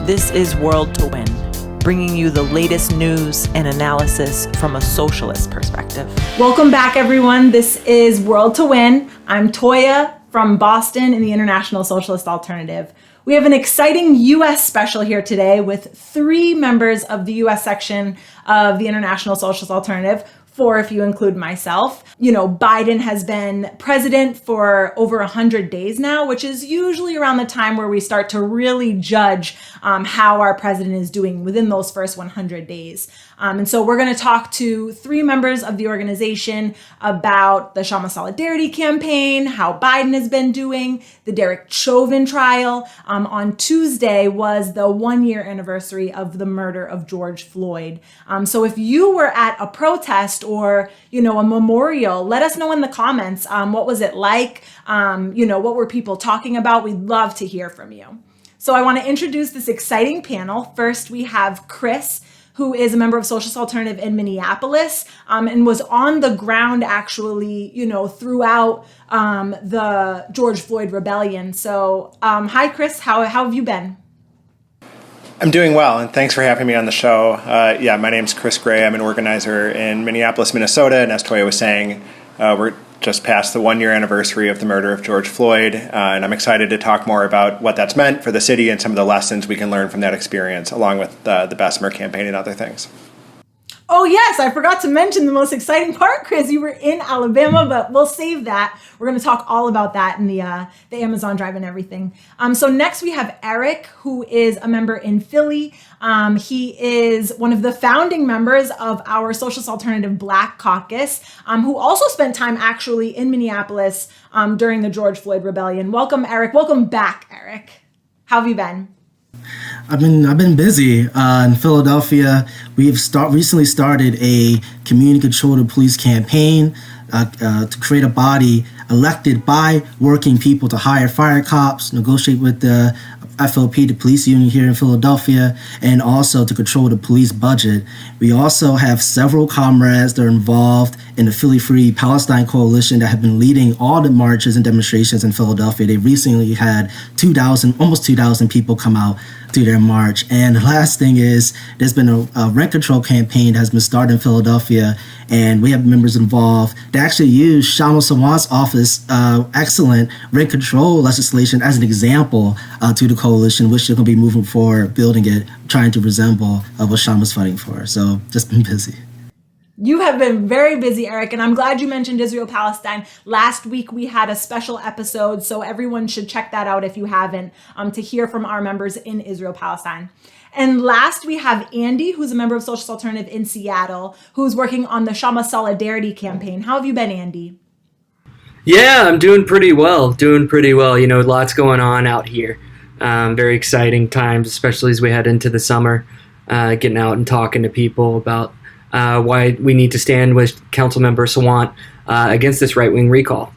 This is World to Win, bringing you the latest news and analysis from a socialist perspective. Welcome back, everyone. This is World to Win. I'm Toya from Boston in the International Socialist Alternative. We have an exciting U.S. special here today with 3 members of the U.S. section of the International Socialist Alternative, 4 if you include myself. You know, Biden has been president for over 100 days now, which is usually around the time where we start to really judge how our president is doing within those first 100 days. And so we're going to talk to 3 members of the organization about the Shama Solidarity campaign, how Biden has been doing, the Derek Chauvin trial. On Tuesday was the 1-year anniversary of the murder of George Floyd. So if you were at a protest or, you know, a memorial, let us know in the comments. What was it like? What were people talking about? We'd love to hear from you. So I want to introduce this exciting panel. First, we have Chris, who is a member of Socialist Alternative in Minneapolis, and was on the ground actually, throughout the George Floyd rebellion. So hi, Chris, how have you been? I'm doing well, and thanks for having me on the show. My name's Chris Gray. I'm an organizer in Minneapolis, Minnesota, and as Toya was saying, we're just past the 1-year anniversary of the murder of George Floyd, and I'm excited to talk more about what that's meant for the city and some of the lessons we can learn from that experience, along with the Bessemer campaign and other things. Oh, yes, I forgot to mention the most exciting part, Chris. You were in Alabama, but we'll save that. We're going to talk all about that in the Amazon Drive and everything. So next we have Eric, who is a member in Philly. He is one of the founding members of our Socialist Alternative Black Caucus, who also spent time actually in Minneapolis during the George Floyd rebellion. Welcome, Eric. Welcome back, Eric. How have you been? I've been busy in Philadelphia. We've recently started a community control of police campaign to create a body elected by working people to hire fire cops, negotiate with the FLP, the police union here in Philadelphia, and also to control the police budget. We also have several comrades that are involved in the Philly Free Palestine Coalition that have been leading all the marches and demonstrations in Philadelphia. They recently had almost 2,000 people come out to their march. And the last thing is, there's been a rent control campaign that has been started in Philadelphia, and we have members involved that actually use Shama Sawant's office excellent rent control legislation as an example to the coalition, which they're going to be moving forward, building it, trying to resemble what Shama's fighting for. So just been busy. You have been very busy, Eric, and I'm glad you mentioned Israel-Palestine. Last week, we had a special episode, so everyone should check that out if you haven't, to hear from our members in Israel-Palestine. And last, we have Andy, who's a member of Socialist Alternative in Seattle, who's working on the Shama Solidarity campaign. How have you been, Andy? Yeah, I'm doing pretty well. You know, lots going on out here. Very exciting times, especially as we head into the summer, getting out and talking to people about why we need to stand with Councilmember Sawant against this right-wing recall.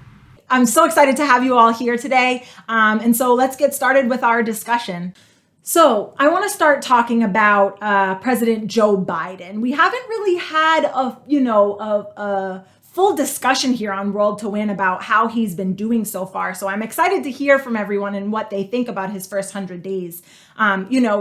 I'm so excited to have you all here today. And so let's get started with our discussion. So I want to start talking about President Joe Biden. We haven't really had a full discussion here on World to Win about how he's been doing so far. So I'm excited to hear from everyone and what they think about his first 100 days.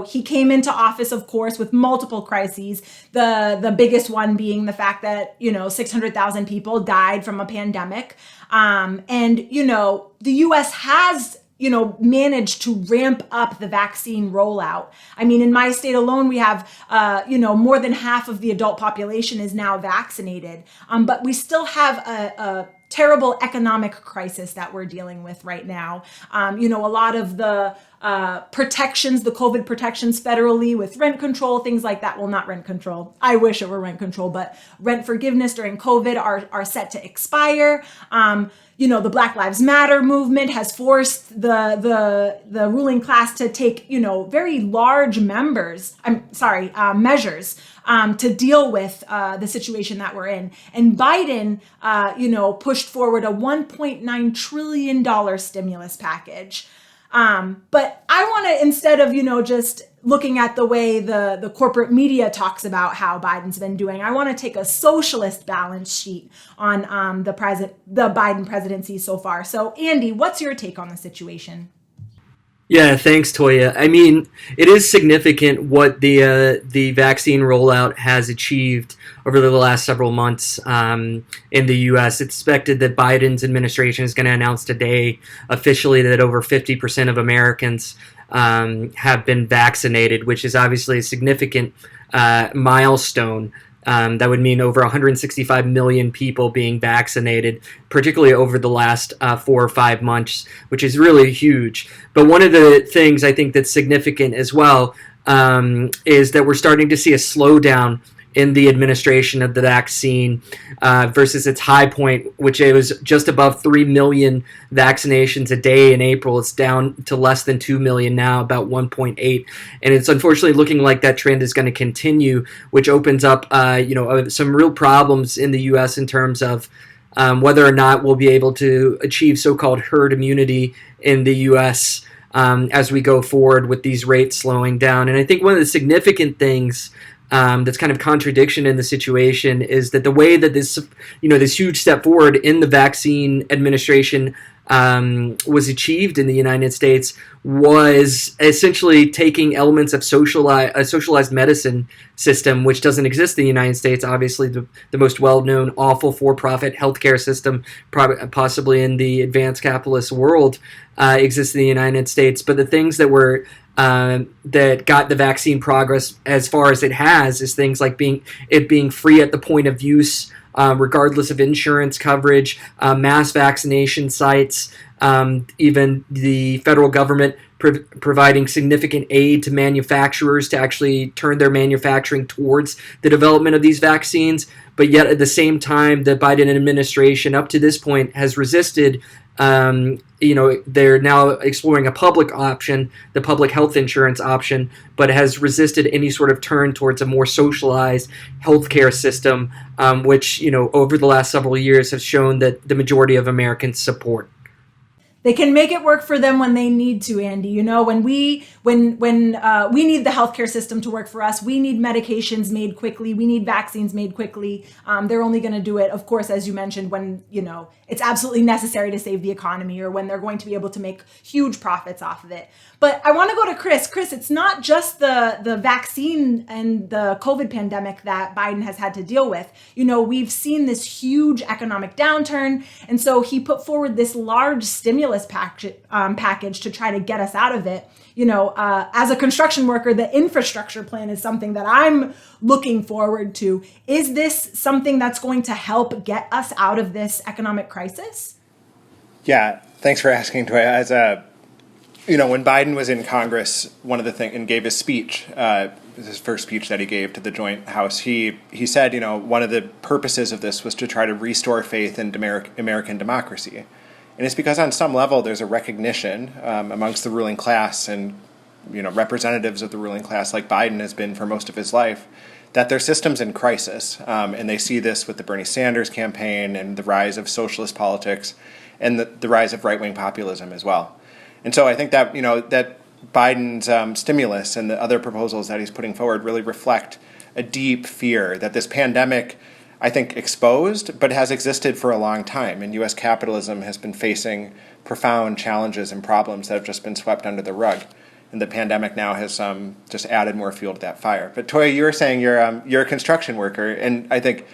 He came into office, of course, with multiple crises. The biggest one being the fact that, 600,000 people died from a pandemic. The U.S. has managed to ramp up the vaccine rollout. I mean, in my state alone, we have, more than half of the adult population is now vaccinated. But we still have a terrible economic crisis that we're dealing with right now. A lot of the protections, the COVID protections federally with rent control, things like that. Well, not rent control. I wish it were rent control, but rent forgiveness during COVID are set to expire. The Black Lives Matter movement has forced the ruling class to take, very large measures to deal with the situation that we're in. And Biden, pushed forward a $1.9 trillion stimulus package. But I want to, instead of, just looking at the way the corporate media talks about how Biden's been doing, I want to take a socialist balance sheet on the Biden presidency so far. So, Andy, what's your take on the situation? Yeah, thanks, Toya. I mean, it is significant what the vaccine rollout has achieved over the last several months in the U.S. It's expected that Biden's administration is going to announce today officially that over 50% of Americans have been vaccinated, which is obviously a significant milestone. That would mean over 165 million people being vaccinated, particularly over the last 4 or 5 months, which is really huge. But one of the things I think that's significant as well is that we're starting to see a slowdown in the administration of the vaccine versus its high point, which it was just above 3 million vaccinations a day in April. It's down to less than 2 million now, about 1.8. And it's unfortunately looking like that trend is going to continue, which opens up some real problems in the U.S. in terms of whether or not we'll be able to achieve so-called herd immunity in the U.S. As we go forward with these rates slowing down. And I think one of the significant things that's kind of contradiction in the situation is that the way that this huge step forward in the vaccine administration was achieved in the United States was essentially taking elements of a socialized medicine system, which doesn't exist in the United States. Obviously, the most well-known awful for-profit healthcare system, possibly in the advanced capitalist world, exists in the United States. But the things that were that got the vaccine progress as far as it has is things like being free at the point of use, regardless of insurance coverage, mass vaccination sites, even the federal government providing significant aid to manufacturers to actually turn their manufacturing towards the development of these vaccines. But yet at the same time, the Biden administration up to this point has resisted. They're now exploring a public option, the public health insurance option, but has resisted any sort of turn towards a more socialized healthcare system, which, over the last several years has shown that the majority of Americans support. They can make it work for them when they need to, Andy. When we need the healthcare system to work for us, we need medications made quickly. We need vaccines made quickly. They're only going to do it, of course, as you mentioned, when, it's absolutely necessary to save the economy or when they're going to be able to make huge profits off of it. But I want to go to Chris. Chris, it's not just the vaccine and the COVID pandemic that Biden has had to deal with. We've seen this huge economic downturn. And so he put forward this large stimulus package to try to get us out of it. As a construction worker, the infrastructure plan is something that I'm looking forward to. Is this something that's going to help get us out of this economic crisis? Yeah, thanks for asking, Toya. As when Biden was in Congress, one of the things, and gave his speech, his first speech that he gave to the Joint House, he said, one of the purposes of this was to try to restore faith in American democracy. And it's because on some level there's a recognition amongst the ruling class and representatives of the ruling class, like Biden has been for most of his life, that their system's in crisis. And they see this with the Bernie Sanders campaign and the rise of socialist politics and the rise of right-wing populism as well. And so I think that that Biden's stimulus and the other proposals that he's putting forward really reflect a deep fear that this pandemic, I think, exposed, but has existed for a long time. And U.S. capitalism has been facing profound challenges and problems that have just been swept under the rug. And the pandemic now has just added more fuel to that fire. But Toya, you were saying you're a construction worker, and I think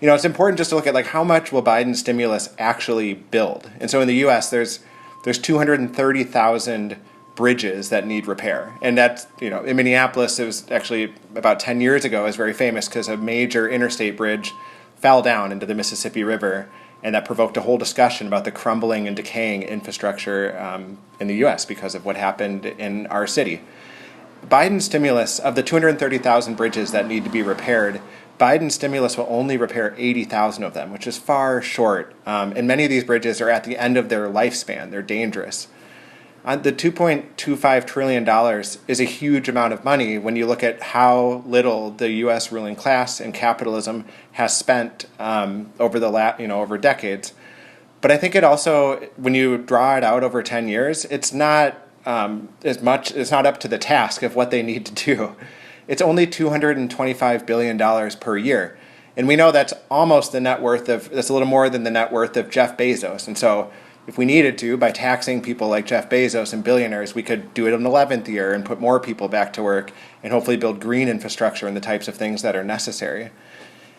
it's important just to look at how much will Biden's stimulus actually build. And so in the U.S. there's 230,000 bridges that need repair. And that's, in Minneapolis, it was actually about 10 years ago, it was very famous because a major interstate bridge fell down into the Mississippi River, and that provoked a whole discussion about the crumbling and decaying infrastructure in the U.S. because of what happened in our city. Biden's stimulus, of the 230,000 bridges that need to be repaired, Biden's stimulus will only repair 80,000 of them, which is far short. And many of these bridges are at the end of their lifespan. They're dangerous. The $2.25 trillion is a huge amount of money when you look at how little the U.S. ruling class and capitalism has spent over over decades. But I think it also, when you draw it out over 10 years, it's not as much. It's not up to the task of what they need to do. It's only $225 billion per year. And we know that's almost the net worth of, that's a little more than the net worth of Jeff Bezos. And so if we needed to, by taxing people like Jeff Bezos and billionaires, we could do it an 11th year and put more people back to work and hopefully build green infrastructure and the types of things that are necessary.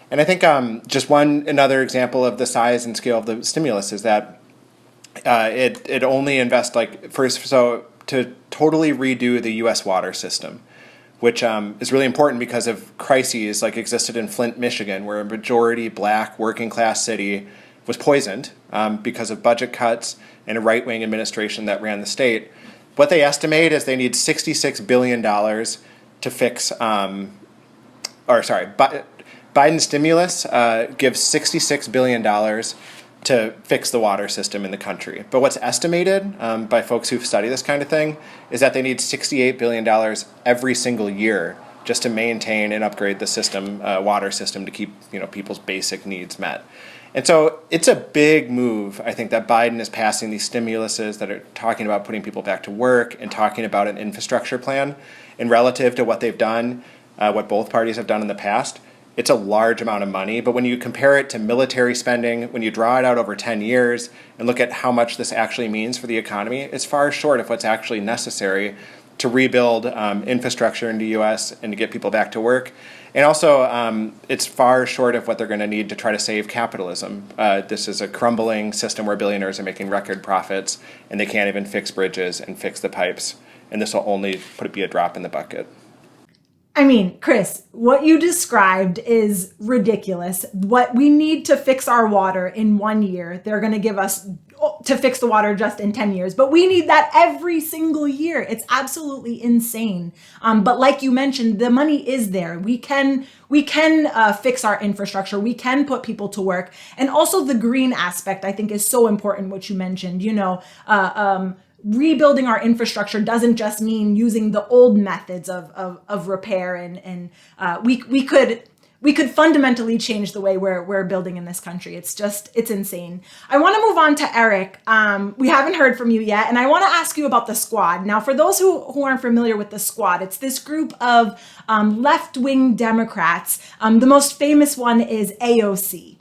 And I think just another example of the size and scale of the stimulus is that it only invests to totally redo the U.S. water system, which is really important because of crises like existed in Flint, Michigan, where a majority black working class city was poisoned because of budget cuts and a right-wing administration that ran the state. What they estimate is they need $66 billion to fix, Biden's stimulus gives $66 billion to fix the water system in the country. But what's estimated by folks who've studied this kind of thing is that they need $68 billion every single year just to maintain and upgrade the system, water system, to keep people's basic needs met. And so it's a big move, I think, that Biden is passing these stimuluses that are talking about putting people back to work and talking about an infrastructure plan. And relative to what they've done, what both parties have done in the past, it's a large amount of money. But when you compare it to military spending, when you draw it out over 10 years and look at how much this actually means for the economy, it's far short of what's actually necessary to rebuild infrastructure in the U.S. and to get people back to work. And also, it's far short of what they're going to need to try to save capitalism. This is a crumbling system where billionaires are making record profits, and they can't even fix bridges and fix the pipes. And this will only be a drop in the bucket. I mean, Chris, what you described is ridiculous. What we need to fix our water in 1 year, they're going to give us to fix the water just in 10 years. But we need that every single year. It's absolutely insane. But like you mentioned, the money is there. We can fix our infrastructure. We can put people to work. And also the green aspect, I think, is so important, what you mentioned. Rebuilding our infrastructure doesn't just mean using the old methods of repair, and we could fundamentally change the way we're building in this country. It's insane. I want to move on to Eric. We haven't heard from you yet, and I want to ask you about the Squad. Now, for those who aren't familiar with the Squad, it's this group of left-wing Democrats. The most famous one is AOC.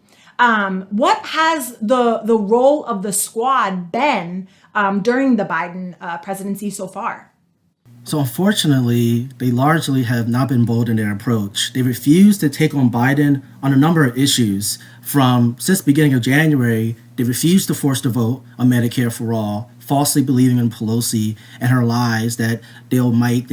What has the role of the Squad been during the Biden presidency so far? So unfortunately, they largely have not been bold in their approach. They refuse to take on Biden on a number of issues. Since the beginning of January, they refused to force the vote on Medicare for all, falsely believing in Pelosi and her lies that they'll get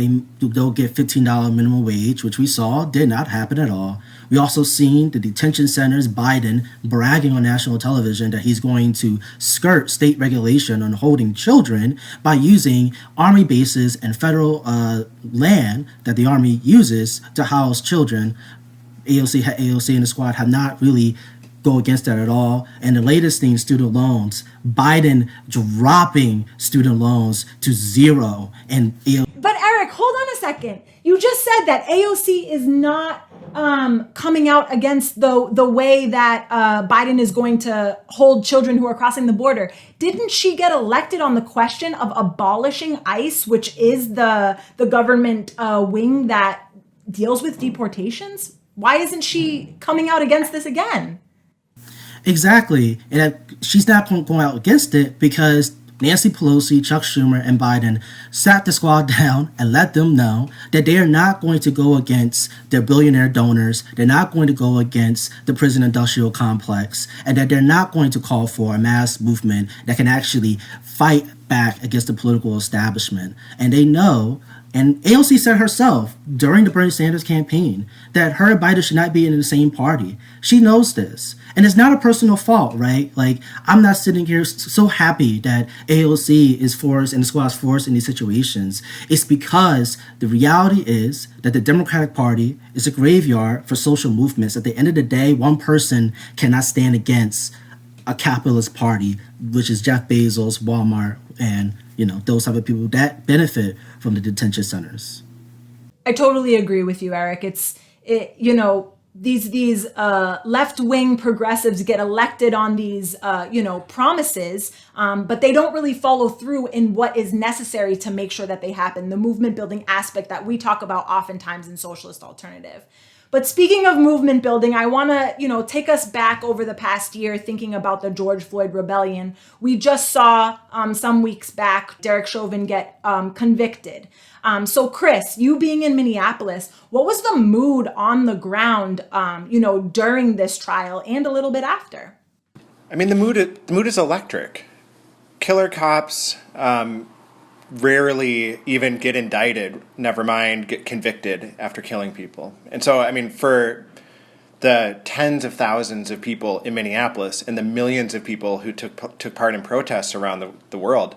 $15 minimum wage, which we saw did not happen at all. We also seen the detention centers, Biden bragging on national television that he's going to skirt state regulation on holding children by using army bases and federal land that the army uses to house children. AOC and the Squad have not really go against that at all. And the latest thing, student loans, Biden dropping student loans to zero. But Eric, hold on a second. You just said that AOC is not coming out against the way that Biden is going to hold children who are crossing the border. Didn't she get elected on the question of abolishing ICE, which is the government wing that deals with deportations? Why isn't she coming out against this again? Exactly. And she's not going out against it because Nancy Pelosi, Chuck Schumer, and Biden sat the Squad down and let them know that they are not going to go against their billionaire donors. They're not going to go against the prison industrial complex, and that they're not going to call for a mass movement that can actually fight back against the political establishment. And they know, and AOC said herself during the Bernie Sanders campaign, that her and Biden should not be in the same party. She knows this. And it's not a personal fault, right? Like, I'm not sitting here so happy that AOC is forced and the Squad's forced in these situations. It's because the reality is that the Democratic Party is a graveyard for social movements. At the end of the day, one person cannot stand against a capitalist party, which is Jeff Bezos, Walmart, and those type of people that benefit from the detention centers. I totally agree with you, Eric. These left-wing progressives get elected on these promises, but they don't really follow through in what is necessary to make sure that they happen. The movement building aspect that we talk about oftentimes in Socialist Alternative. But speaking of movement building, I want to, take us back over the past year thinking about the George Floyd rebellion. We just saw some weeks back Derek Chauvin get convicted. So Chris, you being in Minneapolis, what was the mood on the ground, during this trial and a little bit after? I mean, the mood is electric. Killer cops rarely even get indicted, never mind get convicted after killing people. And so, I mean, for the tens of thousands of people in Minneapolis and the millions of people who took part in protests around the world,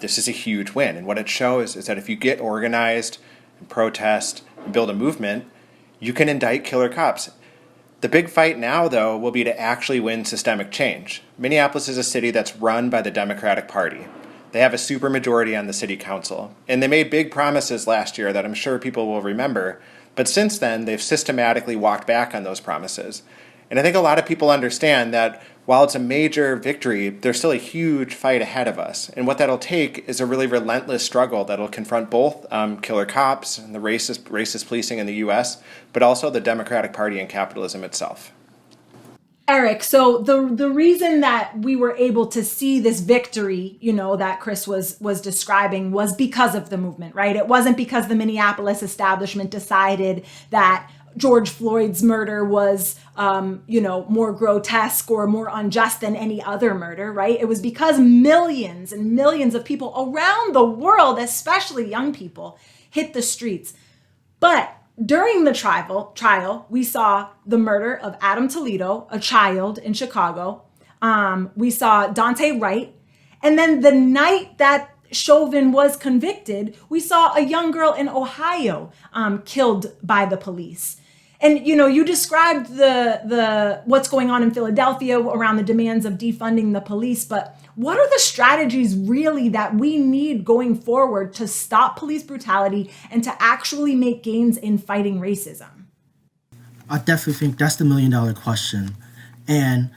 this is a huge win. And what it shows is that if you get organized and protest and build a movement, you can indict killer cops. The big fight now, though, will be to actually win systemic change. Minneapolis is a city that's run by the Democratic Party. They have a supermajority on the city council, and they made big promises last year that I'm sure people will remember, but since then, they've systematically walked back on those promises. And I think a lot of people understand that while it's a major victory, there's still a huge fight ahead of us. And what that'll take is a really relentless struggle that'll confront both killer cops and the racist policing in the U.S., but also the Democratic Party and capitalism itself. Eric, so the reason that we were able to see this victory, that Chris was describing was because of the movement, right? It wasn't because the Minneapolis establishment decided that George Floyd's murder was, more grotesque or more unjust than any other murder, right? It was because millions and millions of people around the world, especially young people, hit the streets. But during the trial, we saw the murder of Adam Toledo, a child in Chicago. We saw Dante Wright. And then the night that Chauvin was convicted, we saw a young girl in Ohio killed by the police. And, you described the what's going on in Philadelphia around the demands of defunding the police, but what are the strategies really that we need going forward to stop police brutality and to actually make gains in fighting racism? I definitely think that's the $1 million question. And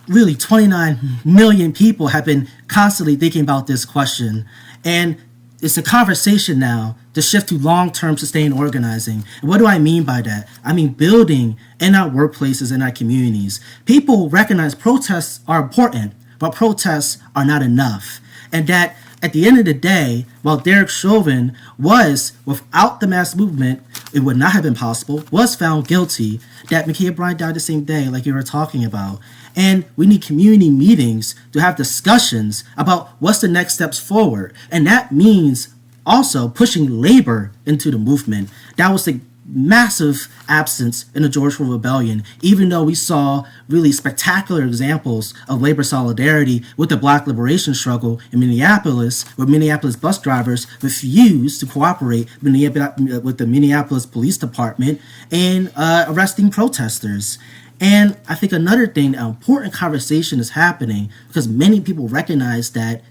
really, 29 million people have been constantly thinking about this question. And it's a conversation now to shift to long-term sustained organizing. And what do I mean by that? I mean building in our workplaces, in our communities. People recognize protests are important, but protests are not enough. And that at the end of the day, while Derek Chauvin was, without the mass movement, it would not have been possible, was found guilty, that Ma'Khia Bryant died the same day, like you were talking about. And we need community meetings to have discussions about what's the next steps forward. And that means also pushing labor into the movement. That was the massive absence in the George Floyd Rebellion, even though we saw really spectacular examples of labor solidarity with the Black liberation struggle in Minneapolis, where Minneapolis bus drivers refused to cooperate with the Minneapolis Police Department in arresting protesters. And I think another thing, an important conversation is happening because many people recognize that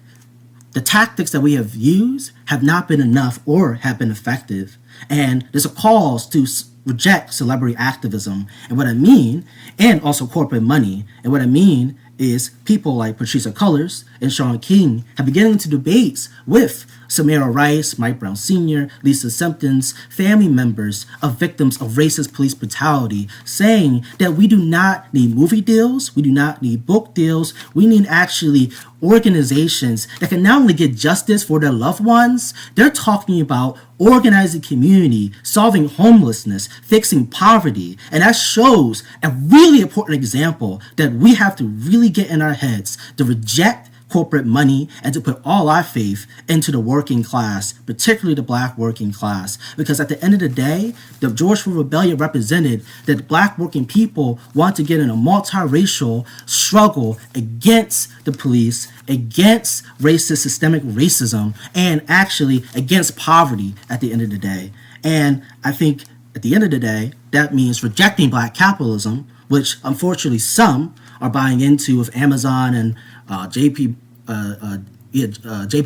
the tactics that we have used have not been enough or have been effective. And there's a call to reject celebrity activism. And what I mean, and also corporate money. And what I mean is people like Patricia Cullors and Shaun King have been getting into debates with Samira Rice, Mike Brown Sr., Lisa Simpkins, family members of victims of racist police brutality, saying that we do not need movie deals, we do not need book deals, we need actually organizations that can not only get justice for their loved ones, they're talking about organizing community, solving homelessness, fixing poverty. And that shows a really important example that we have to really get in our heads to reject corporate money and to put all our faith into the working class, particularly the Black working class. Because at the end of the day, the George Floyd Rebellion represented that Black working people want to get in a multiracial struggle against the police, against racist systemic racism, and actually against poverty at the end of the day. And I think at the end of the day, that means rejecting Black capitalism, which unfortunately some are buying into with Amazon and JP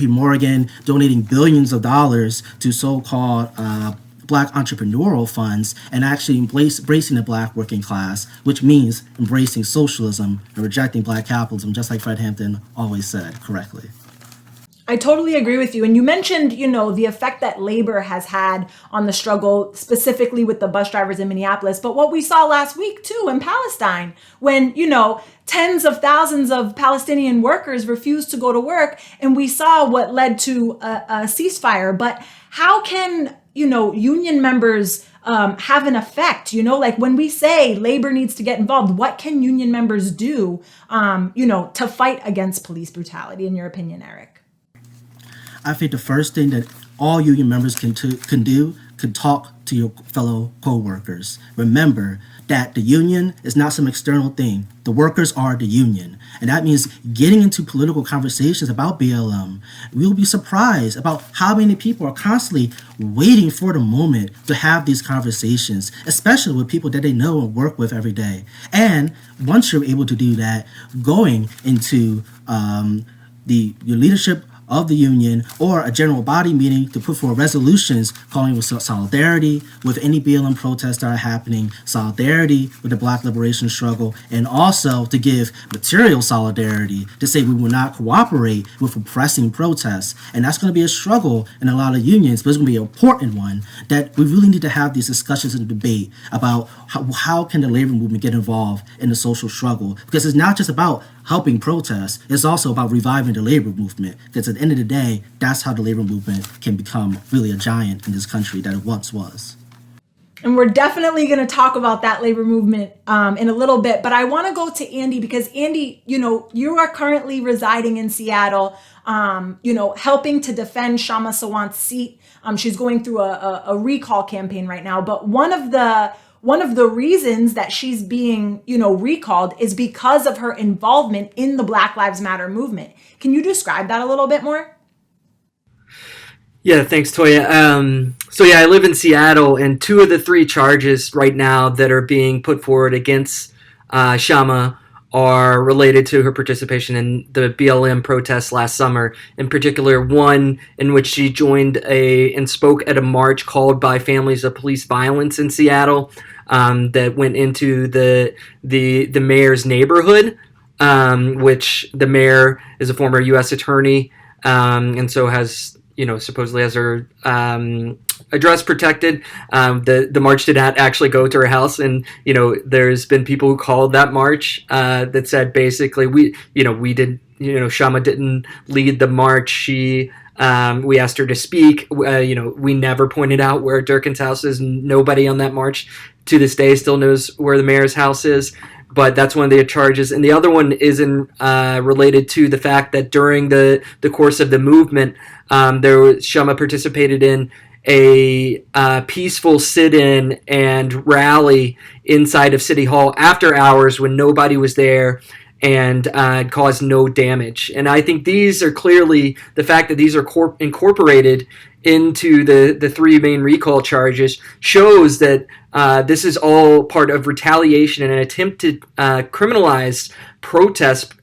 Morgan donating billions of dollars to so-called Black entrepreneurial funds and actually embracing the Black working class, which means embracing socialism and rejecting Black capitalism, just like Fred Hampton always said correctly. I totally agree with you. And you mentioned, the effect that labor has had on the struggle, specifically with the bus drivers in Minneapolis. But what we saw last week, too, in Palestine, when, tens of thousands of Palestinian workers refused to go to work, and we saw what led to a ceasefire. But how can, union members have an effect? Like when we say labor needs to get involved, what can union members do, to fight against police brutality, in your opinion, Eric? I think the first thing that all union members can talk to your fellow co-workers. Remember that the union is not some external thing. The workers are the union. And that means getting into political conversations about BLM. We'll be surprised about how many people are constantly waiting for the moment to have these conversations, especially with people that they know and work with every day. And once you're able to do that, going into your leadership of the union or a general body meeting to put forward resolutions calling for solidarity with any BLM protests that are happening, solidarity with the Black liberation struggle, and also to give material solidarity to say we will not cooperate with repressing protests. And that's going to be a struggle in a lot of unions, but it's going to be an important one that we really need to have these discussions and debate about how can the labor movement get involved in the social struggle, because it's not just about helping protests, it's also about reviving the labor movement, because at the end of the day, that's how the labor movement can become really a giant in this country that it once was. And we're definitely going to talk about that labor movement in a little bit, but I want to go to Andy, because Andy, you are currently residing in Seattle, helping to defend Shama Sawant's seat. She's going through a recall campaign right now, but one of the reasons that she's being, recalled is because of her involvement in the Black Lives Matter movement. Can you describe that a little bit more? Yeah, thanks, Toya. I live in Seattle, and 2 of the 3 charges right now that are being put forward against Shama are related to her participation in the BLM protests last summer. In particular, one in which she joined and spoke at a march called by Families of Police Violence in Seattle that went into the mayor's neighborhood, which the mayor is a former U.S. attorney, and so has supposedly has her address protected. The march did not actually go to her house, and there's been people who called that march that said basically Shama didn't lead the march. We asked her to speak. We never pointed out where Durkin's house is. Nobody on that march to this day still knows where the mayor's house is. But that's one of the charges. And the other one is related to the fact that during the course of the movement, Shama participated in a peaceful sit-in and rally inside of City Hall after hours when nobody was there, and caused no damage. And I think these are clearly, the fact that these are incorporated into the 3 main recall charges shows that this is all part of retaliation and an attempt to criminalize protest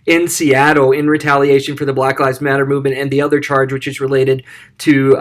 in Seattle in retaliation for the Black Lives Matter movement, and the other charge, which is related to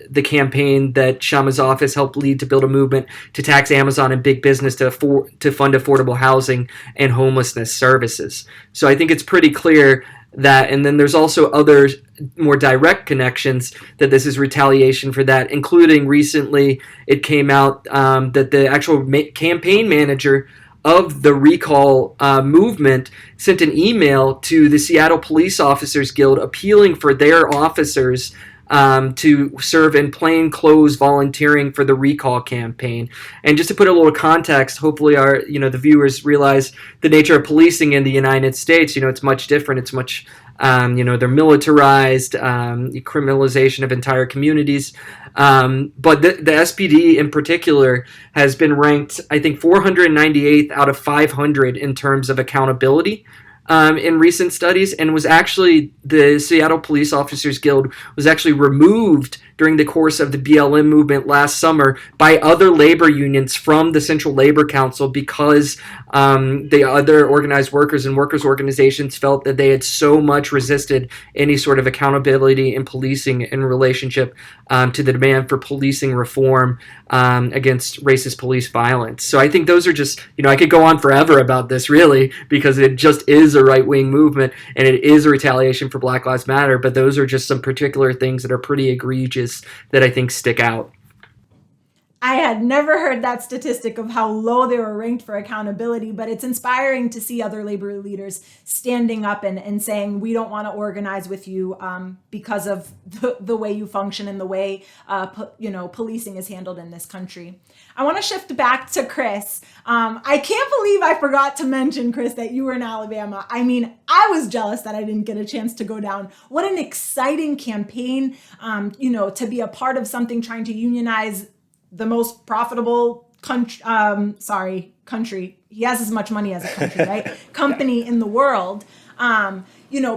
the campaign that Shama's office helped lead to build a movement to tax Amazon and big business to fund affordable housing and homelessness services. So I think it's pretty clear that, and then there's also other more direct connections that this is retaliation for that, including recently it came out that the actual campaign manager of the recall movement sent an email to the Seattle Police Officers Guild appealing for their officers to serve in plain clothes volunteering for the recall campaign. And just to put a little context, hopefully the viewers realize the nature of policing in the United States. It's much different. It's much they're militarized, criminalization of entire communities. But the SPD in particular has been ranked, I think, 498th out of 500 in terms of accountability in recent studies, and was actually, the Seattle Police Officers Guild was actually removed during the course of the BLM movement last summer by other labor unions from the Central Labor Council because the other organized workers and workers' organizations felt that they had so much resisted any sort of accountability in policing in relationship to the demand for policing reform against racist police violence. So I think those are just, I could go on forever about this really, because it just is a right-wing movement and it is a retaliation for Black Lives Matter, but those are just some particular things that are pretty egregious that I think stick out. I had never heard that statistic of how low they were ranked for accountability, but it's inspiring to see other labor leaders standing up and saying, we don't want to organize with you because of the way you function and the way policing is handled in this country. I want to shift back to Chris. I can't believe I forgot to mention, Chris, that you were in Alabama. I mean, I was jealous that I didn't get a chance to go down. What an exciting campaign, to be a part of something trying to unionize the most profitable country. He has as much money as a country, right? Company in the world.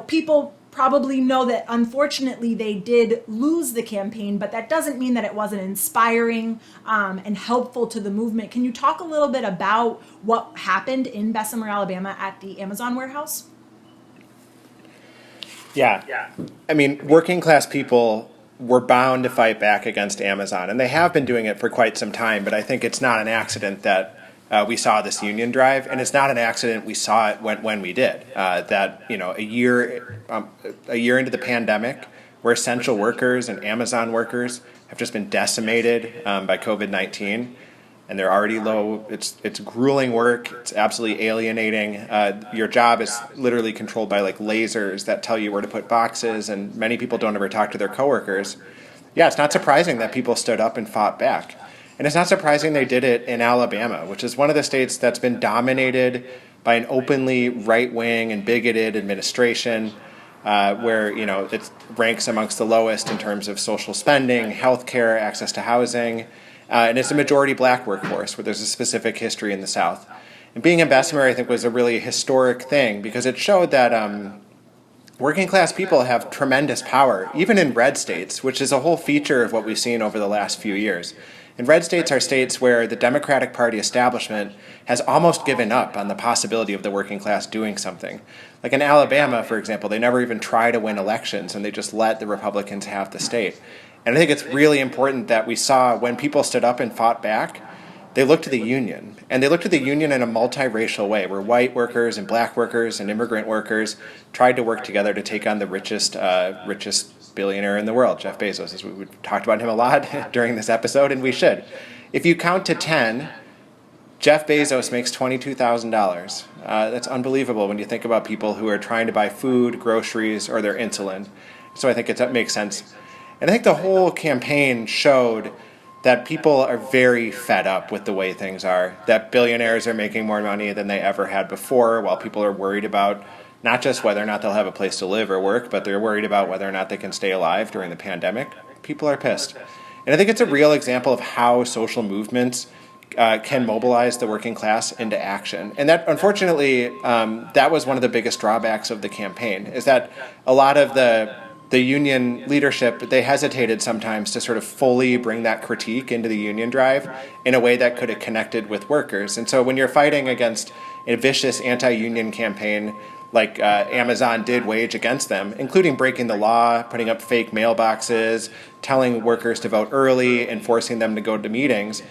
People probably know that unfortunately they did lose the campaign, but that doesn't mean that it wasn't inspiring and helpful to the movement. Can you talk a little bit about what happened in Bessemer, Alabama at the Amazon warehouse? Yeah. I mean, working class people were bound to fight back against Amazon, and they have been doing it for quite some time, but I think it's not an accident that we saw this union drive, and it's not an accident we saw it when we did. A year into the pandemic, where essential workers and Amazon workers have just been decimated by COVID-19, and they're already low. It's grueling work. It's absolutely alienating. Your job is literally controlled by lasers that tell you where to put boxes, and many people don't ever talk to their coworkers. Yeah, it's not surprising that people stood up and fought back. And it's not surprising they did it in Alabama, which is one of the states that's been dominated by an openly right-wing and bigoted administration, where it ranks amongst the lowest in terms of social spending, healthcare, access to housing. And it's a majority black workforce where there's a specific history in the South. And being in Bessemer, I think, was a really historic thing because it showed that working class people have tremendous power, even in red states, which is a whole feature of what we've seen over the last few years. And red states are states where the Democratic Party establishment has almost given up on the possibility of the working class doing something. Like in Alabama, for example, they never even try to win elections and they just let the Republicans have the state. And I think it's really important that we saw when people stood up and fought back, they looked to the union. And they looked to the union in a multiracial way, where white workers and black workers and immigrant workers tried to work together to take on the richest billionaire in the world, Jeff Bezos. As we've talked about him a lot during this episode, and we should. If you count to 10, Jeff Bezos makes $22,000. That's unbelievable when you think about people who are trying to buy food, groceries, or their insulin. So I think it makes sense. And I think the whole campaign showed that people are very fed up with the way things are, that billionaires are making more money than they ever had before, while people are worried about not just whether or not they'll have a place to live or work, but they're worried about whether or not they can stay alive during the pandemic. People are pissed. And I think it's a real example of how social movements can mobilize the working class into action. And that, unfortunately, that was one of the biggest drawbacks of the campaign, is that a lot of the union leadership, they hesitated sometimes to sort of fully bring that critique into the union drive in a way that could have connected with workers. And so when you're fighting against a vicious anti-union campaign like Amazon did wage against them, including breaking the law, putting up fake mailboxes, telling workers to vote early, and forcing them to go to meetings,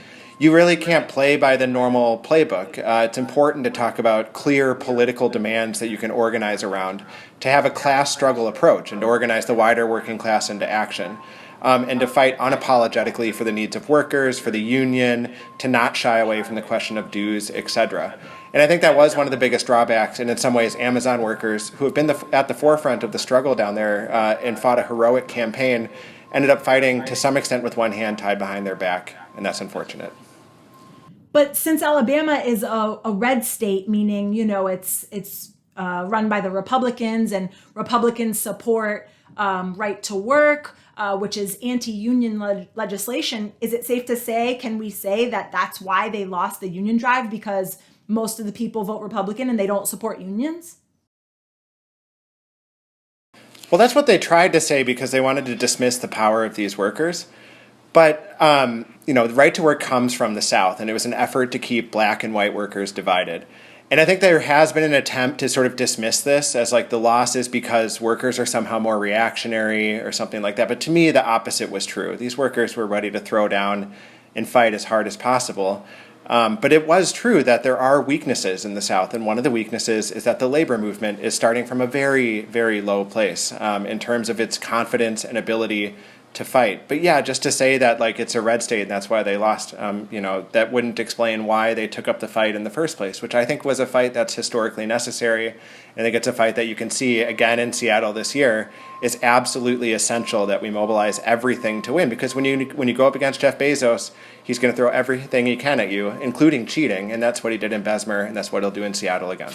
you really can't play by the normal playbook. It's important to talk about clear political demands that you can organize around, to have a class struggle approach and to organize the wider working class into action, and to fight unapologetically for the needs of workers, for the union, to not shy away from the question of dues, etc. And I think that was one of the biggest drawbacks, and in some ways Amazon workers, who have been at the forefront of the struggle down there and fought a heroic campaign, ended up fighting to some extent with one hand tied behind their back, and that's unfortunate. But since Alabama is a red state, meaning, it's run by the Republicans, and Republicans support right to work, which is anti-union legislation, is it safe to say, can we say that that's why they lost the union drive, because most of the people vote Republican and they don't support unions? Well, that's what they tried to say because they wanted to dismiss the power of these workers. But, the right to work comes from the South, and it was an effort to keep black and white workers divided. And I think there has been an attempt to sort of dismiss this as like the loss is because workers are somehow more reactionary or something like that. But to me, the opposite was true. These workers were ready to throw down and fight as hard as possible. But it was true that there are weaknesses in the South, and one of the weaknesses is that the labor movement is starting from a very, very low place in terms of its confidence and ability to fight. But yeah, just to say that like it's a red state and that's why they lost, that wouldn't explain why they took up the fight in the first place, which I think was a fight that's historically necessary. I think it's a fight that you can see again in Seattle this year. It's absolutely essential that we mobilize everything to win, because when you go up against Jeff Bezos, he's going to throw everything he can at you, including cheating, and that's what he did in Bessemer, and that's what he'll do in Seattle again.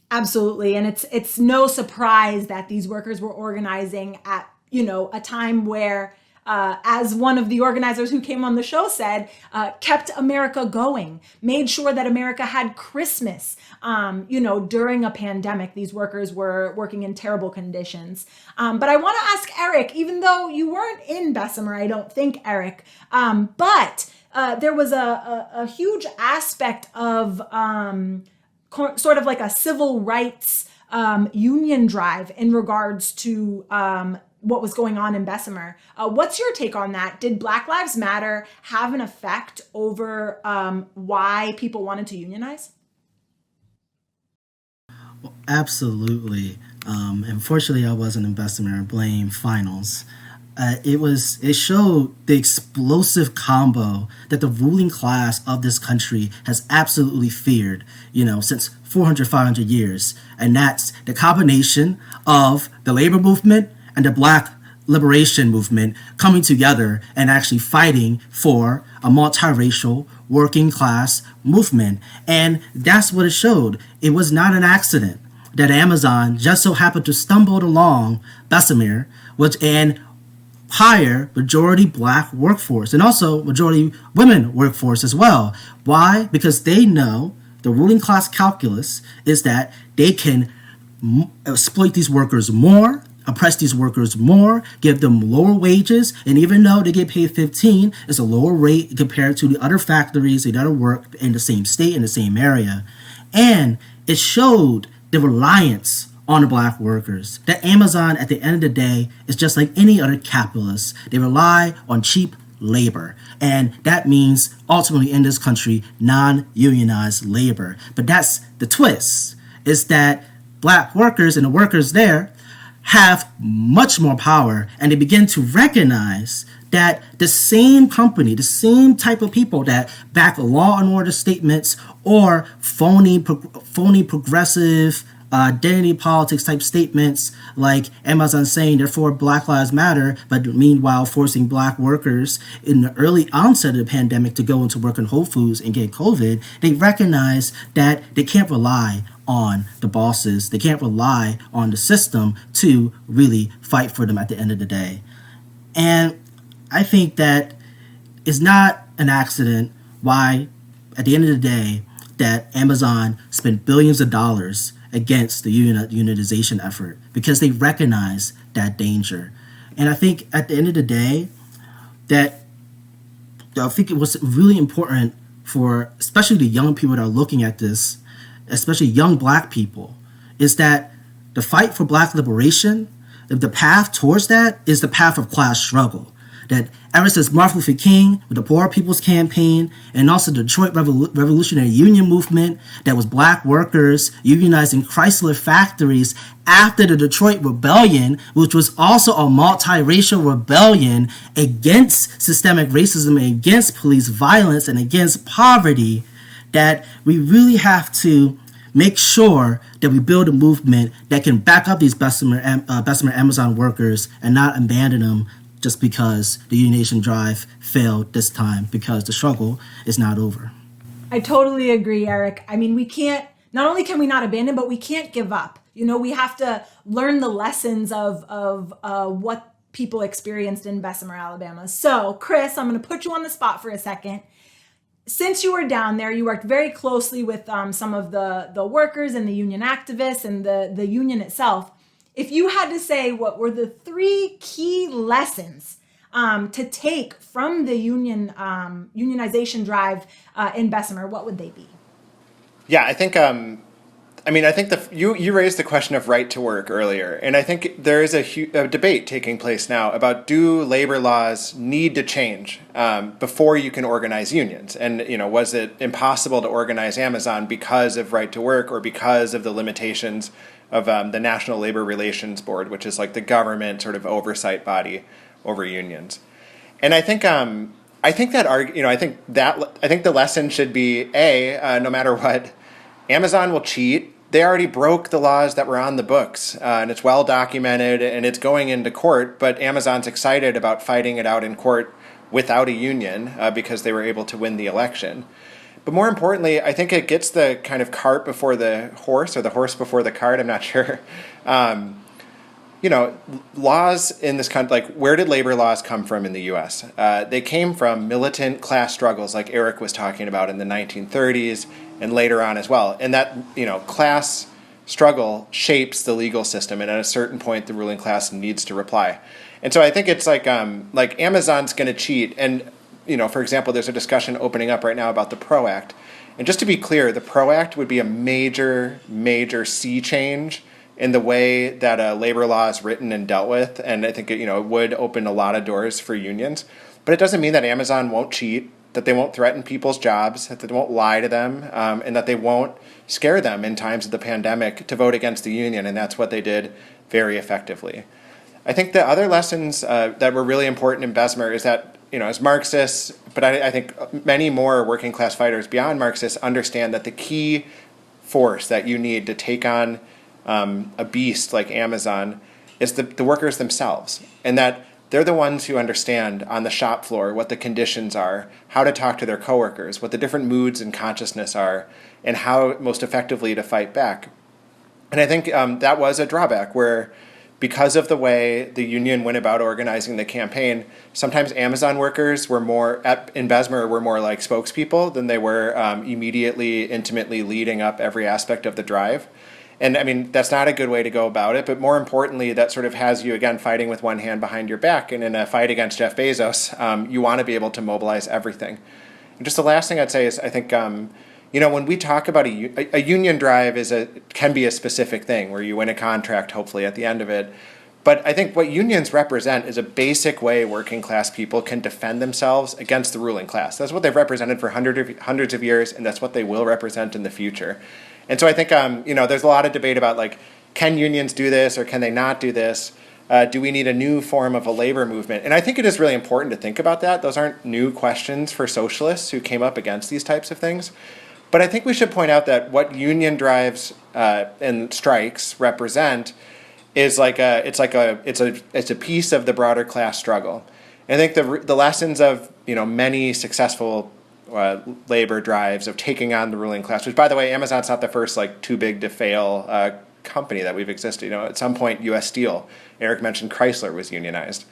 Absolutely, and it's no surprise that these workers were organizing at a time where, as one of the organizers who came on the show said, kept America going, made sure that America had Christmas. During a pandemic, these workers were working in terrible conditions. But I want to ask Eric, even though you weren't in Bessemer, I don't think, Eric, but there was a huge aspect of sort of like a civil rights union drive in regards to what was going on in Bessemer. What's your take on that? Did Black Lives Matter have an effect over why people wanted to unionize? Well, absolutely. Unfortunately, I wasn't in Bessemer. Blame finals. It showed the explosive combo that the ruling class of this country has absolutely feared, since 400, 500 years. And that's the combination of the labor movement and the Black liberation movement coming together and actually fighting for a multiracial working class movement. And that's what it showed. It was not an accident that Amazon just so happened to stumble along Bessemer, and hire majority Black workforce and also majority women workforce as well. Why? Because they know the ruling class calculus is that they can exploit these workers more, oppress these workers more, give them lower wages, and even though they get paid 15, it's a lower rate compared to the other factories that work in the same state, in the same area. And it showed the reliance on the Black workers. That Amazon, at the end of the day, is just like any other capitalist. They rely on cheap labor. And that means, ultimately in this country, non-unionized labor. But that's the twist, is that Black workers and the workers there have much more power, and they begin to recognize that the same company, the same type of people that back law and order statements or phony progressive identity politics type statements like Amazon saying therefore Black Lives Matter, but meanwhile forcing Black workers in the early onset of the pandemic to go into work in Whole Foods and get COVID, they recognize that they can't rely on the bosses. They can't rely on the system to really fight for them at the end of the day. And I think that it's not an accident why, at the end of the day, that Amazon spent billions of dollars against the unionization effort, because they recognize that danger. And I think at the end of the day, that I think it was really important for especially the young people that are looking at this, especially young Black people, is that the fight for Black liberation, the path towards that is the path of class struggle. That ever since Martin Luther King with the Poor People's Campaign and also the Detroit Revolutionary Union movement, that was Black workers unionizing Chrysler factories after the Detroit Rebellion, which was also a multiracial rebellion against systemic racism and against police violence and against poverty, that we really have to make sure that we build a movement that can back up these Bessemer Amazon workers and not abandon them just because the unionization drive failed this time, because the struggle is not over. I totally agree, Eric. I mean, not only can we not abandon, but we can't give up. We have to learn the lessons of what people experienced in Bessemer, Alabama. So, Chris, I'm going to put you on the spot for a second. Since you were down there, you worked very closely with some of the workers and the union activists and the union itself. if you had to say what were the three key lessons to take from the unionization drive in Bessemer, what would they be? Yeah, I think you raised the question of right to work earlier, and I think there is a debate taking place now about, do labor laws need to change before you can organize unions? And was it impossible to organize Amazon because of right to work, or because of the limitations of the National Labor Relations Board, which is like the government sort of oversight body over unions? And I think the lesson should be, no matter what, Amazon will cheat. They already broke the laws that were on the books, and it's well documented, and it's going into court, but Amazon's excited about fighting it out in court without a union because they were able to win the election. But more importantly, I think it gets the kind of cart before the horse, or the horse before the cart, I'm not sure. Laws in this country, like, where did labor laws come from in the U.S.? They came from militant class struggles, like Eric was talking about, in the 1930s and later on as well. And that, class struggle shapes the legal system, and at a certain point, the ruling class needs to reply. And so I think it's like Amazon's going to cheat. And, for example, there's a discussion opening up right now about the PRO Act. And just to be clear, the PRO Act would be a major, major sea change in the way that labor law is written and dealt with, and I think it would open a lot of doors for unions. But it doesn't mean that Amazon won't cheat, that they won't threaten people's jobs, that they won't lie to them, and that they won't scare them in times of the pandemic to vote against the union, and that's what they did very effectively. I think the other lessons that were really important in Bessemer is that, as Marxists, but I think many more working class fighters beyond Marxists understand that the key force that you need to take on a beast like Amazon is the workers themselves, and that they're the ones who understand on the shop floor what the conditions are, how to talk to their coworkers, what the different moods and consciousness are, and how most effectively to fight back. And I think that was a drawback where, because of the way the union went about organizing the campaign, sometimes Amazon workers were in Bessemer were more like spokespeople than they were immediately, intimately leading up every aspect of the drive. And I mean, that's not a good way to go about it, but more importantly, that sort of has you, again, fighting with one hand behind your back. And in a fight against Jeff Bezos, you want to be able to mobilize everything. And just the last thing I'd say is, I think, when we talk about a union drive can be a specific thing where you win a contract, hopefully, at the end of it. But I think what unions represent is a basic way working class people can defend themselves against the ruling class. That's what they've represented for hundreds of years, and that's what they will represent in the future. And so I think, there's a lot of debate about, like, can unions do this or can they not do this? Do we need a new form of a labor movement? And I think it is really important to think about that. Those aren't new questions for socialists who came up against these types of things. But I think we should point out that what union drives and strikes represent is it's a piece of the broader class struggle. And I think the lessons of many successful labor drives of taking on the ruling class, which, by the way, Amazon's not the first too big to fail company that we've existed. At some point, U.S. Steel, Eric mentioned Chrysler was unionized.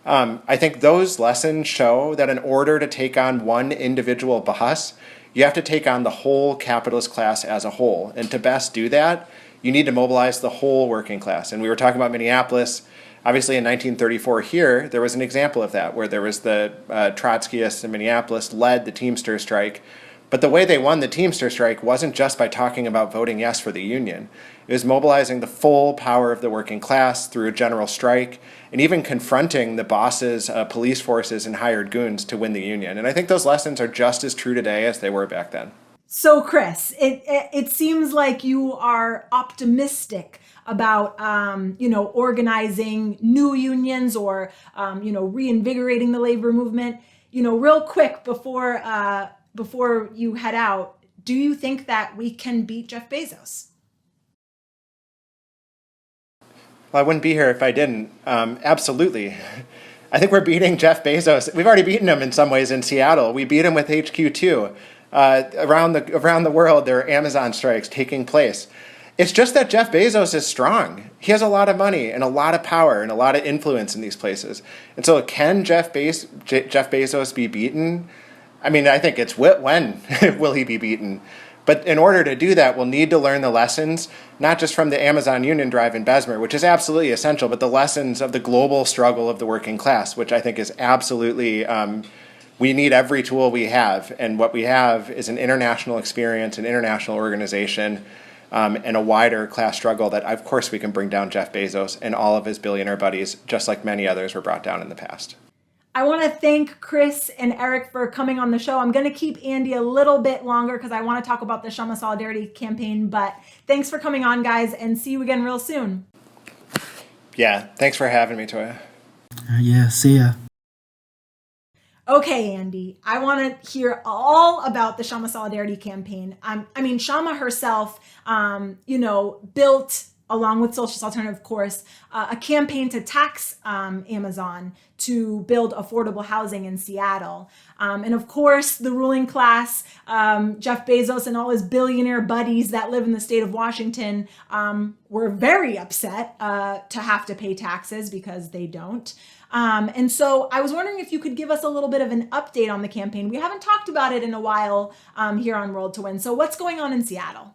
I think those lessons show that in order to take on one individual boss, you have to take on the whole capitalist class as a whole. And to best do that, you need to mobilize the whole working class. And we were talking about Minneapolis. Obviously, in 1934 here, there was an example of that, where there was the Trotskyists in Minneapolis led the Teamster strike. But the way they won the Teamster strike wasn't just by talking about voting yes for the union. It was mobilizing the full power of the working class through a general strike, and even confronting the bosses, police forces, and hired goons to win the union. And I think those lessons are just as true today as they were back then. So, Chris, it seems like you are optimistic about, organizing new unions or, reinvigorating the labor movement. Real quick before you head out, do you think that we can beat Jeff Bezos? Well, I wouldn't be here if I didn't. Absolutely. I think we're beating Jeff Bezos. We've already beaten him in some ways in Seattle. We beat him with HQ2. Around the world, there are Amazon strikes taking place. It's just that Jeff Bezos is strong. He has a lot of money and a lot of power and a lot of influence in these places. And so can Jeff Bezos be beaten? I mean, I think it's when will he be beaten? But in order to do that, we'll need to learn the lessons, not just from the Amazon Union Drive in Bessemer, which is absolutely essential, but the lessons of the global struggle of the working class, which I think is absolutely, we need every tool we have. And what we have is an international experience, an international organization, and a wider class struggle that, of course, we can bring down Jeff Bezos and all of his billionaire buddies, just like many others were brought down in the past. I want to thank Chris and Eric for coming on the show. I'm going to keep Andy a little bit longer because I want to talk about the Shama Solidarity campaign, but thanks for coming on, guys, and see you again real soon. Yeah, thanks for having me, Toya. Yeah, see ya. Okay, Andy, I want to hear all about the Shama Solidarity campaign. Shama herself, built, along with Socialist Alternative, of course, a campaign to tax Amazon to build affordable housing in Seattle. And of course, the ruling class, Jeff Bezos and all his billionaire buddies that live in the state of Washington, were very upset to have to pay taxes because they don't. And so I was wondering if you could give us a little bit of an update on the campaign. We haven't talked about it in a while here on World to Win. So what's going on in Seattle?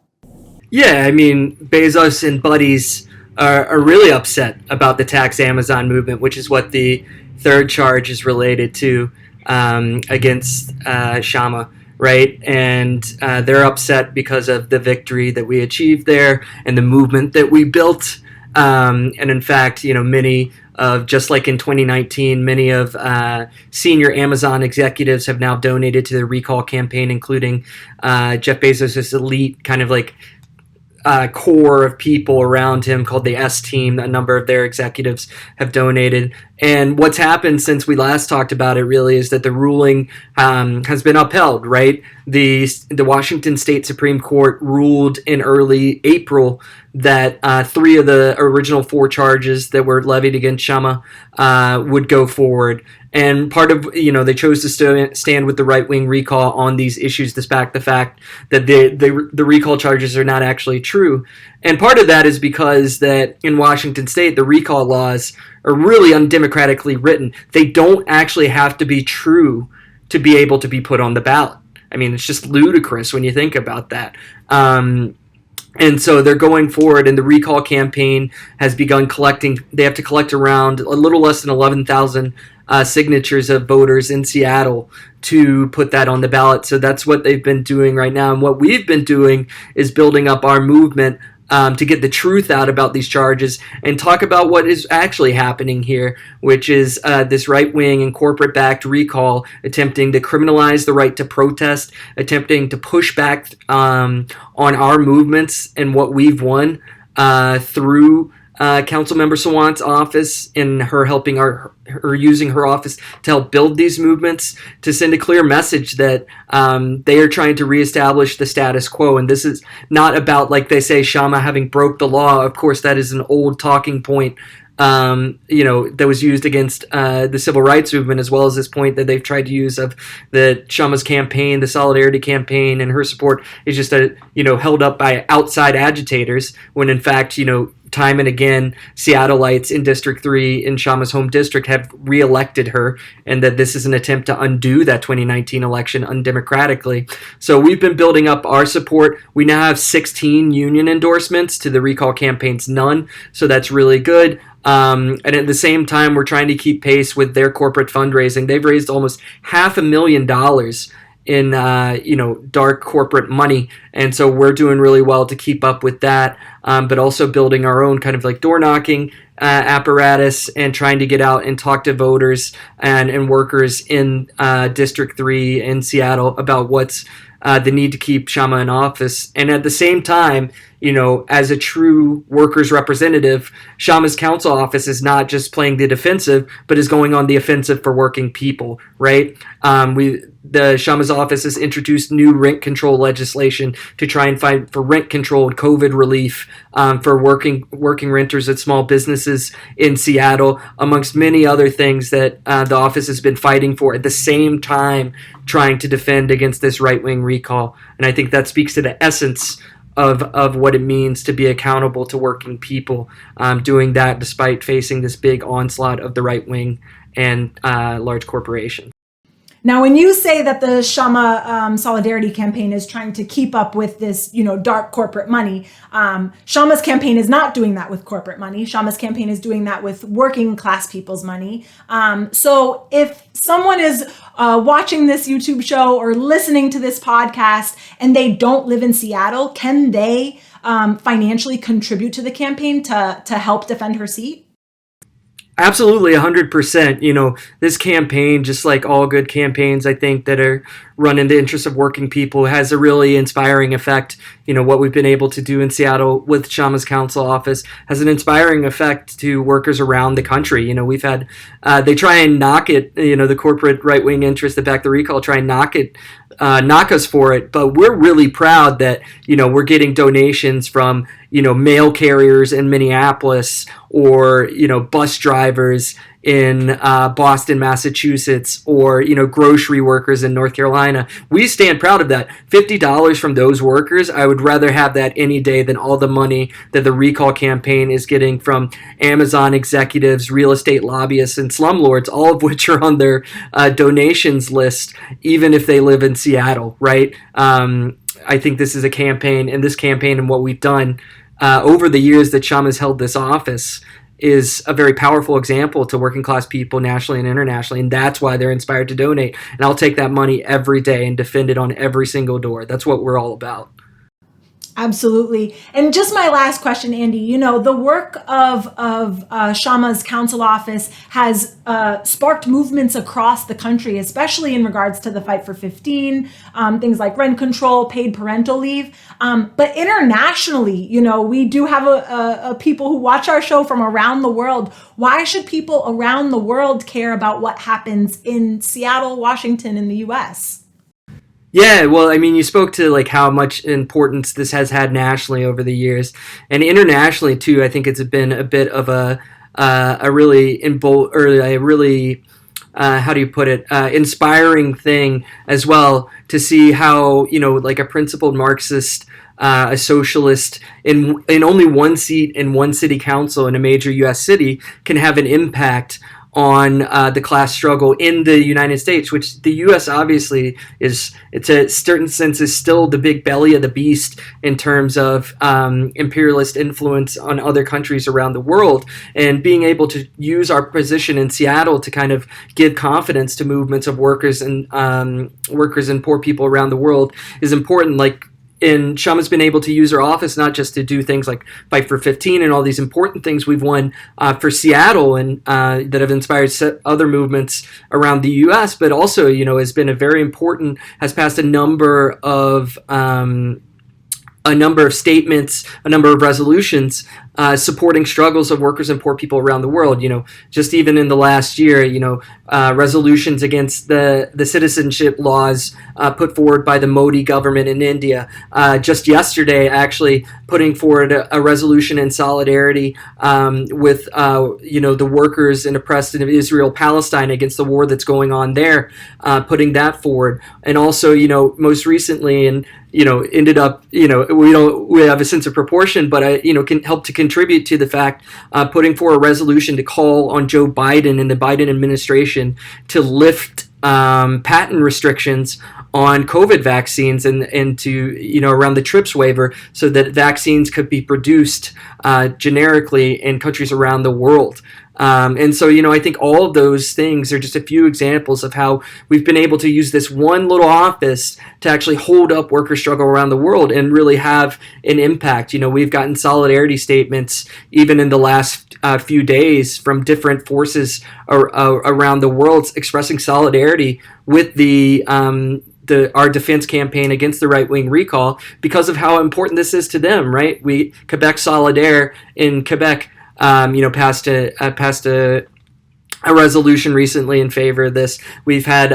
Yeah, Bezos and buddies are really upset about the tax Amazon movement, which is what the third charge is related to against Shama, right? And they're upset because of the victory that we achieved there and the movement that we built. And in fact, many of, just like in 2019, many of senior Amazon executives have now donated to the recall campaign, including Jeff Bezos' elite kind of like core of people around him called the S team. A number of their executives have donated. And what's happened since we last talked about it really is that the ruling has been upheld, right? The Washington State Supreme Court ruled in early April that 3 of the original 4 charges that were levied against Shama would go forward. And part of, they chose to stand with the right-wing recall on these issues, despite the fact that the recall charges are not actually true. And part of that is because that in Washington State, the recall laws are really undemocratically written. They don't actually have to be true to be able to be put on the ballot. It's just ludicrous when you think about that. And so they're going forward, and the recall campaign has begun collecting. They have to collect around a little less than 11,000 signatures of voters in Seattle to put that on the ballot. So that's what they've been doing right now. And what we've been doing is building up our movement to get the truth out about these charges and talk about what is actually happening here, which is this right-wing and corporate-backed recall attempting to criminalize the right to protest, attempting to push back on our movements and what we've won through Councilmember Sawant's office, in her helping her using her office to help build these movements, to send a clear message that they are trying to reestablish the status quo. And this is not about, like they say, Shama having broke the law. Of course, that is an old talking point that was used against the civil rights movement, as well as this point that they've tried to use of the Shama's campaign, the Solidarity campaign, and her support is just held up by outside agitators, when in fact, time and again, Seattleites in District 3 in Shama's home district have reelected her, and that this is an attempt to undo that 2019 election undemocratically. So we've been building up our support. We now have 16 union endorsements to the recall campaign's none, so that's really good. And at the same time, we're trying to keep pace with their corporate fundraising. They've raised almost $500,000 in dark corporate money, and so we're doing really well to keep up with that, but also building our own kind of like door knocking apparatus and trying to get out and talk to voters and workers in District 3 in Seattle about what's the need to keep Shama in office. And at the same time, as a true workers' representative, Shama's council office is not just playing the defensive, but is going on the offensive for working people, right? The Shama's office has introduced new rent control legislation to try and fight for rent control and COVID relief for working renters at small businesses in Seattle, amongst many other things that the office has been fighting for, at the same time trying to defend against this right-wing recall. And I think that speaks to the essence of what it means to be accountable to working people, doing that despite facing this big onslaught of the right wing and large corporations. Now, when you say that the Shama Solidarity campaign is trying to keep up with this, dark corporate money, Shama's campaign is not doing that with corporate money. Shama's campaign is doing that with working class people's money. So if someone is watching this YouTube show or listening to this podcast and they don't live in Seattle, can they financially contribute to the campaign to help defend her seat? Absolutely, 100%. This campaign, just like all good campaigns, I think, that are run in the interest of working people, has a really inspiring effect. What we've been able to do in Seattle with Shama's council office has an inspiring effect to workers around the country. We've had, they try and knock it, the corporate right-wing interests that back the recall try and knock us for it. But we're really proud that, we're getting donations from, mail carriers in Minneapolis or, bus drivers in Boston, Massachusetts, or, grocery workers in North Carolina. We stand proud of that. $50 from those workers, I would rather have that any day than all the money that the recall campaign is getting from Amazon executives, real estate lobbyists, and slumlords, all of which are on their donations list, even if they live in Seattle, right? I think this is a campaign, and what we've done over the years that Shama's held this office is a very powerful example to working class people nationally and internationally, and that's why they're inspired to donate. And I'll take that money every day and defend it on every single door. That's what we're all about. Absolutely. And just my last question, Andy, the work of Shama's council office has sparked movements across the country, especially in regards to the fight for 15, things like rent control, paid parental leave. But internationally, we do have a people who watch our show from around the world. Why should people around the world care about what happens in Seattle, Washington, in the U.S.? Yeah, well, I mean, you spoke to like how much importance this has had nationally over the years, and internationally too. I think it's been a bit of a really how do you put it, inspiring thing as well to see how like a principled Marxist, a socialist in only one seat in one city council in a major U.S. city can have an impact on the class struggle in the United States, which the U.S. obviously it's a certain sense is still the big belly of the beast in terms of imperialist influence on other countries around the world. And being able to use our position in Seattle to kind of give confidence to movements of workers and poor people around the world is important. And Shama's been able to use her office not just to do things like Fight for 15 and all these important things we've won for Seattle and that have inspired other movements around the U.S., but also, has been has passed a number of statements, a number of resolutions supporting struggles of workers and poor people around the world. Just even in the last year, resolutions against the citizenship laws put forward by the Modi government in India. Just yesterday, actually putting forward a resolution in solidarity with the workers and oppressed in Israel, Palestine against the war that's going on there, putting that forward. And also, most recently, and ended up, we have a sense of proportion, but can help to contribute to the fact, putting forward a resolution to call on Joe Biden and the Biden administration to lift patent restrictions on COVID vaccines and to, around the TRIPS waiver so that vaccines could be produced generically in countries around the world. And so, I think all of those things are just a few examples of how we've been able to use this one little office to actually hold up worker struggle around the world and really have an impact. We've gotten solidarity statements even in the last few days from different forces around the world expressing solidarity with our defense campaign against the right-wing recall because of how important this is to them, right? Quebec Solidaire in Quebec passed a resolution recently in favor of this. We've had,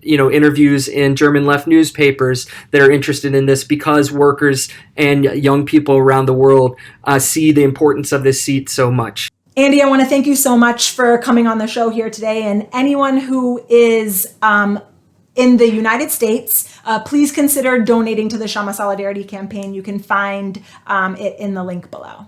interviews in German left newspapers that are interested in this because workers and young people around the world see the importance of this seat so much. Andy, I want to thank you so much for coming on the show here today. And anyone who is in the United States, please consider donating to the Shama Solidarity campaign. You can find it in the link below.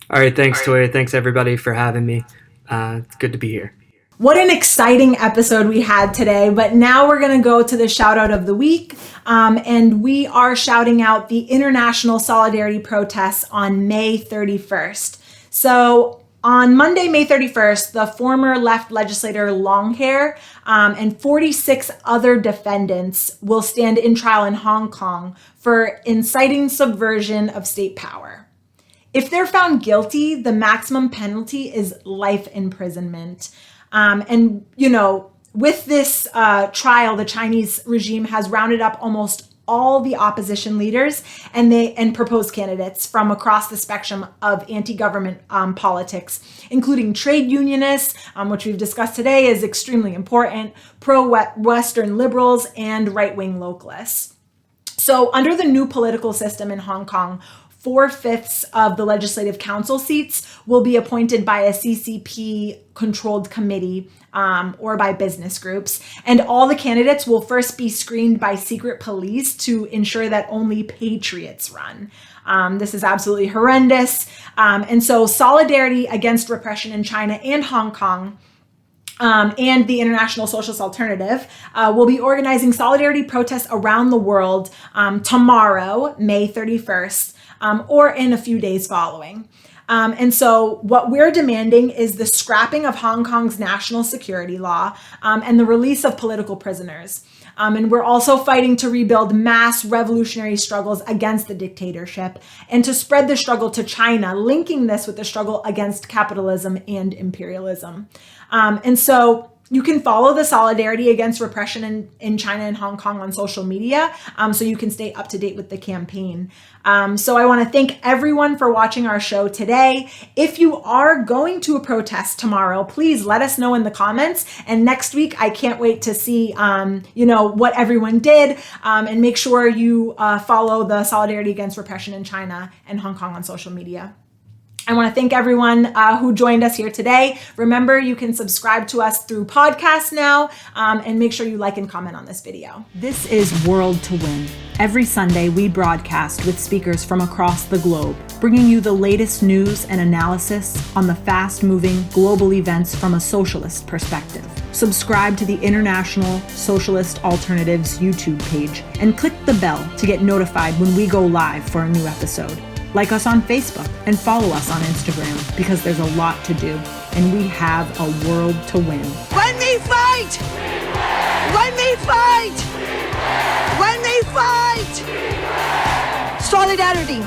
All right. Thanks, Toya. Thanks, everybody, for having me. It's good to be here. What an exciting episode we had today, but now we're going to go to the shout out of the week. And we are shouting out the International Solidarity protests on May 31st. So on Monday, May 31st, the former left legislator Longhair and 46 other defendants will stand in trial in Hong Kong for inciting subversion of state power. If they're found guilty, the maximum penalty is life imprisonment. And, you know, with this trial, the Chinese regime has rounded up almost all the opposition leaders and proposed candidates from across the spectrum of anti-government politics, including trade unionists, which we've discussed today is extremely important, pro-Western liberals, and right-wing localists. So under the new political system in Hong Kong, 4/5 of the legislative council seats will be appointed by a CCP-controlled committee or by business groups. And all the candidates will first be screened by secret police to ensure that only patriots run. This is absolutely horrendous. And so solidarity against repression in China and Hong Kong and the International Socialist Alternative will be organizing solidarity protests around the world tomorrow, May 31st, or in a few days following. And so what we're demanding is the scrapping of Hong Kong's national security law and the release of political prisoners. And we're also fighting to rebuild mass revolutionary struggles against the dictatorship and to spread the struggle to China, linking this with the struggle against capitalism and imperialism. And so you can follow the solidarity against repression in China and Hong Kong on social media, so you can stay up to date with the campaign. So I want to thank everyone for watching our show today. If you are going to a protest tomorrow, please let us know in the comments. And next week, I can't wait to see, what everyone did, and make sure you follow the solidarity against repression in China and Hong Kong on social media. I want to thank everyone who joined us here today. Remember, you can subscribe to us through podcasts now, and make sure you like and comment on this video. This is World to Win. Every Sunday, we broadcast with speakers from across the globe, bringing you the latest news and analysis on the fast-moving global events from a socialist perspective. Subscribe to the International Socialist Alternative's YouTube page and click the bell to get notified when we go live for a new episode. Like us on Facebook and follow us on Instagram because there's a lot to do and we have a world to win. When we fight! When we fight! When we fight! Solidarity!